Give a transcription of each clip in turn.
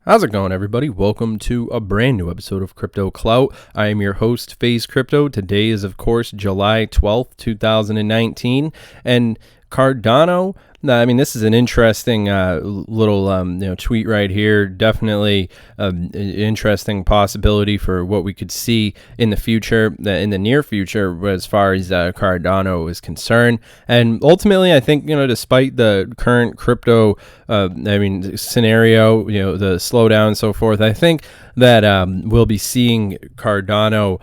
How's it going, everybody? Welcome to a brand new episode of Crypto Clout. I am your host, Faze Crypto. Today is, of course, July 12th, 2019, and Cardano. This is an interesting little tweet right here. Definitely an interesting possibility for what we could see in the future, in the near future, as far as Cardano is concerned. And ultimately, I think, despite the current crypto scenario, the slowdown and so forth, I think that we'll be seeing Cardano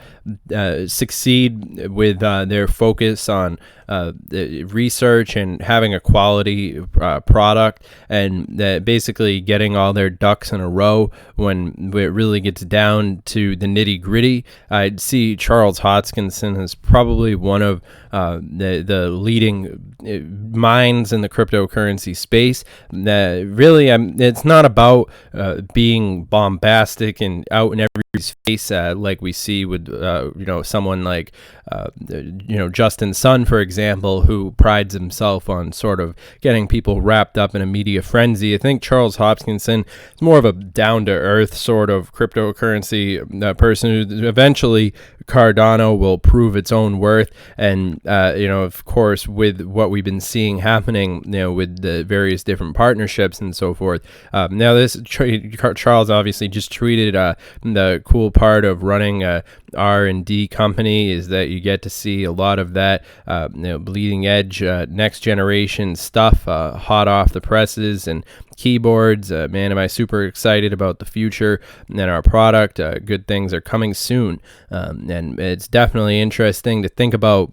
succeed with their focus on research and having a quality product, and basically getting all their ducks in a row when it really gets down to the nitty gritty. I'd see Charles Hoskinson as probably one of the leading minds in the cryptocurrency space. Really, it's not about being bombastic and out in everybody's face like we see with someone like Justin Sun, for example, who prides himself on sort of getting people wrapped up in a media frenzy. I think Charles Hoskinson is more of a down-to-earth sort of cryptocurrency person who eventually Cardano will prove its own worth. And of course, with what we've been seeing happening, with the various different partnerships and so forth. Now, Charles obviously just tweeted the cool part of running a R&D company is that you get to see a lot of that bleeding edge next generation stuff hot off the presses and keyboards. Man, am I super excited about the future and our product. Good things are coming soon, and it's definitely interesting to think about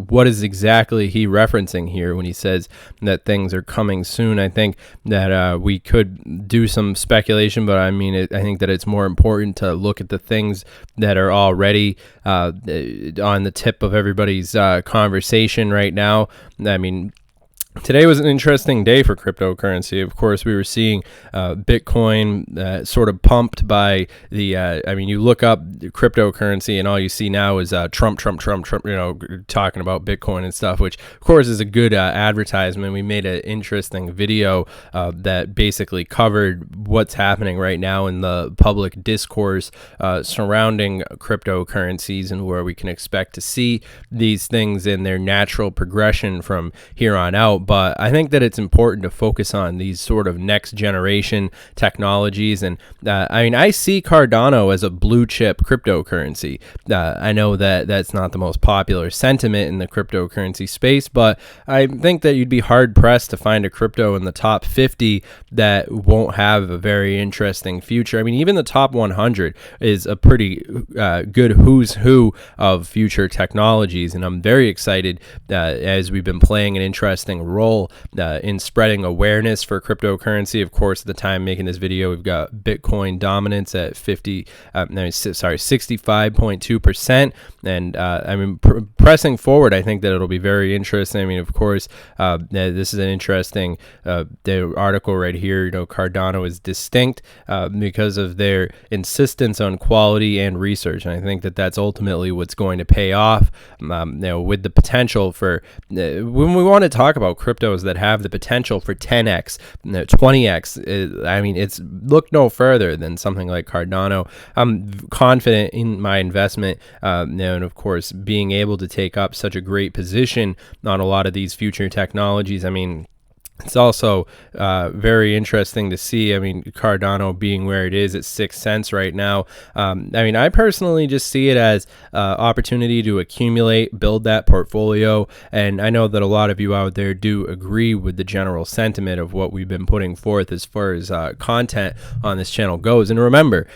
what is exactly he referencing here when he says that things are coming soon. I think that we could do some speculation, but I think that it's more important to look at the things that are already on the tip of everybody's conversation right now. Today was an interesting day for cryptocurrency. Of course, we were seeing Bitcoin sort of pumped by the, you look up cryptocurrency and all you see now is Trump, talking about Bitcoin and stuff, which of course is a good advertisement. We made an interesting video that basically covered what's happening right now in the public discourse surrounding cryptocurrencies and where we can expect to see these things in their natural progression from here on out. But I think that it's important to focus on these sort of next generation technologies. And I see Cardano as a blue chip cryptocurrency. I know that that's not the most popular sentiment in the cryptocurrency space, but I think that you'd be hard pressed to find a crypto in the top 50 that won't have a very interesting future. Even the top 100 is a pretty good who's who of future technologies. And I'm very excited as we've been playing an interesting role in spreading awareness for cryptocurrency. Of course, at the time making this video, we've got Bitcoin dominance at 65.2%. And pressing forward, I think that it'll be very interesting. Of course, this is an interesting the article right here. Cardano is distinct because of their insistence on quality and research. And I think that that's ultimately what's going to pay off with the potential for when we want to talk about cryptos that have the potential for 10x, 20x. It's look no further than something like Cardano. I'm confident in my investment, and of course, being able to take up such a great position on a lot of these future technologies. It's also very interesting to see, Cardano being where it is at 6 cents right now. I personally just see it as opportunity to accumulate, build that portfolio. And I know that a lot of you out there do agree with the general sentiment of what we've been putting forth as far as content on this channel goes. And remember,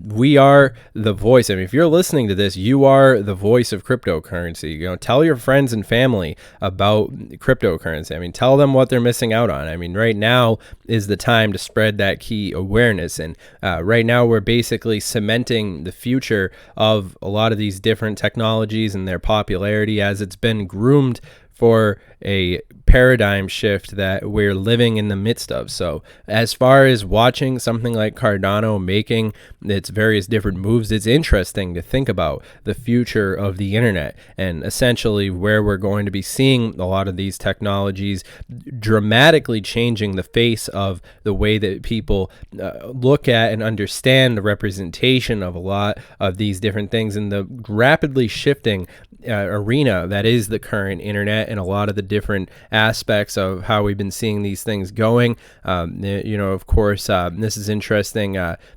we are the voice. If you're listening to this, you are the voice of cryptocurrency. Tell your friends and family about cryptocurrency. Tell them what they're missing out on. Right now is the time to spread that key awareness. And right now we're basically cementing the future of a lot of these different technologies and their popularity as it's been groomed for a paradigm shift that we're living in the midst of. So as far as watching something like Cardano making its various different moves, it's interesting to think about the future of the internet and essentially where we're going to be seeing a lot of these technologies dramatically changing the face of the way that people look at and understand the representation of a lot of these different things in the rapidly shifting arena that is the current internet, and a lot of the different aspects of how we've been seeing these things going. Of course, this is interesting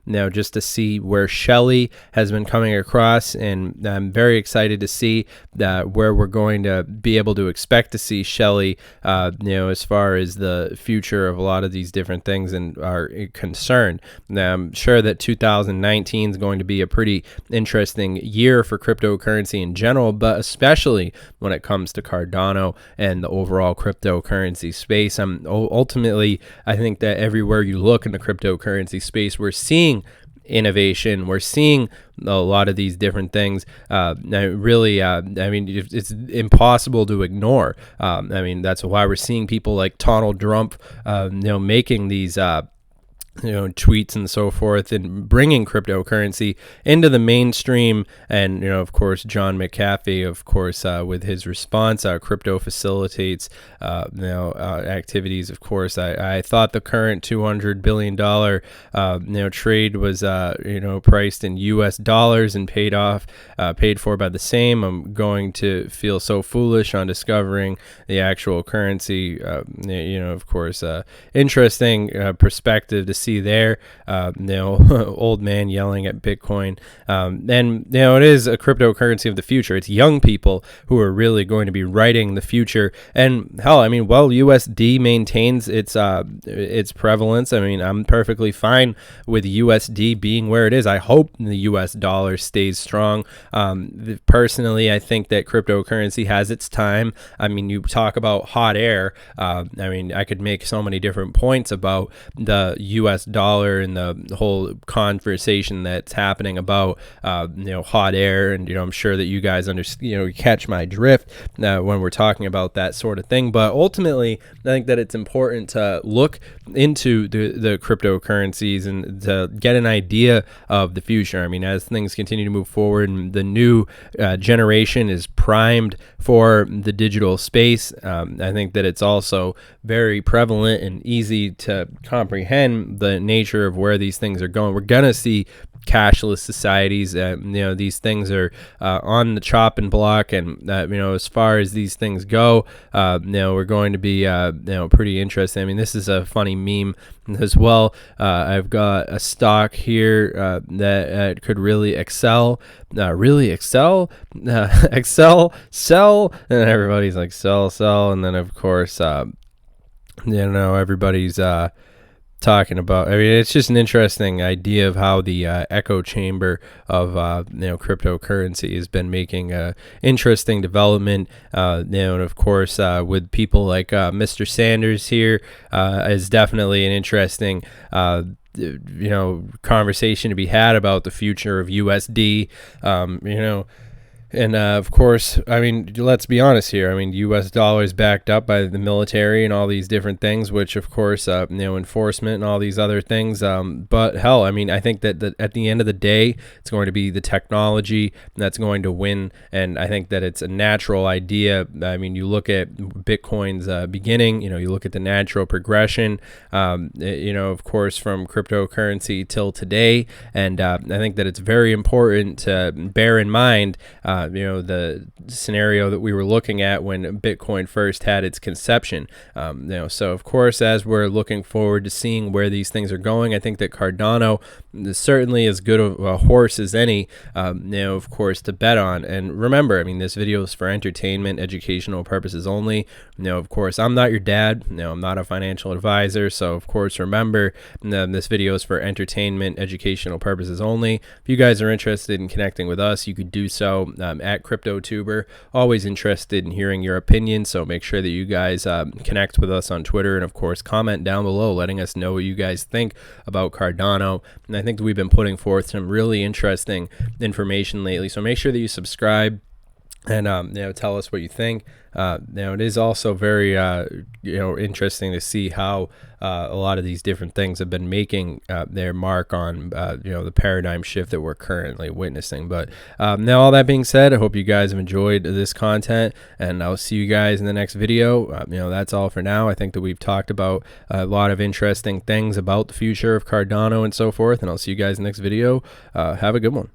now just to see where Shelley has been coming across, and I'm very excited to see where we're going to be able to expect to see Shelley, as far as the future of a lot of these different things and are concerned. Now, I'm sure that 2019 is going to be a pretty interesting year for cryptocurrency in general, but especially when it comes to Cardano and the overall cryptocurrency space. Ultimately, I think that everywhere you look in the cryptocurrency space, we're seeing innovation. We're seeing a lot of these different things. It's impossible to ignore. That's why we're seeing people like Donald Trump, making these tweets and so forth, and bringing cryptocurrency into the mainstream. And of course, John McAfee, of course, with his response, crypto facilitates activities. Of course, I thought the current $200 billion trade was priced in US dollars and paid for by the same. I'm going to feel so foolish on discovering the actual currency. Of course, interesting perspective to see there. Old man yelling at Bitcoin. It is a cryptocurrency of the future. It's young people who are really going to be writing the future. And hell, USD maintains its prevalence. I'm perfectly fine with USD being where it is. I hope the US dollar stays strong. Personally, I think that cryptocurrency has its time. You talk about hot air. I could make so many different points about the US dollar and the whole conversation that's happening about hot air, and I'm sure that you guys catch my drift when we're talking about that sort of thing. But ultimately, I think that it's important to look into the cryptocurrencies and to get an idea of the future. As things continue to move forward and the new generation is primed for the digital space, I think that it's also very prevalent and easy to comprehend the nature of where these things are going. We're gonna see cashless societies. These things are on the chopping block, and as far as these things go, we're going to be pretty interesting. This is a funny meme as well. I've got a stock here that could really excel, excel, sell, and everybody's like sell, and then of course everybody's talking about. It's just an interesting idea of how the echo chamber of cryptocurrency has been making interesting development. And of course, with people like Mr. Sanders here, is definitely an interesting conversation to be had about the future of USD. And of course, let's be honest here. U.S. dollars backed up by the military and all these different things, which of course, enforcement and all these other things. But hell, I think that at the end of the day, it's going to be the technology that's going to win. And I think that it's a natural idea. You look at Bitcoin's beginning. You look at the natural progression. Of course, from cryptocurrency till today. And I think that it's very important to bear in mind. The scenario that we were looking at when Bitcoin first had its conception. So of course, as we're looking forward to seeing where these things are going, I think that Cardano is certainly as good of a horse as any, of course, to bet on. And remember, this video is for entertainment, educational purposes only. Of course, I'm not your dad. I'm not a financial advisor. So of course, remember, this video is for entertainment, educational purposes only. If you guys are interested in connecting with us, you could do so at CryptoTuber. Always interested in hearing your opinions, so make sure that you guys connect with us on Twitter, and of course comment down below letting us know what you guys think about Cardano. And I think that we've been putting forth some really interesting information lately, so make sure that you subscribe and tell us what you think. It is also very interesting to see how a lot of these different things have been making their mark on the paradigm shift that we're currently witnessing. But now, all that being said, I hope you guys have enjoyed this content, and I'll see you guys in the next video. That's all for now. I think that we've talked about a lot of interesting things about the future of Cardano and so forth, and I'll see you guys in the next video. Have a good one.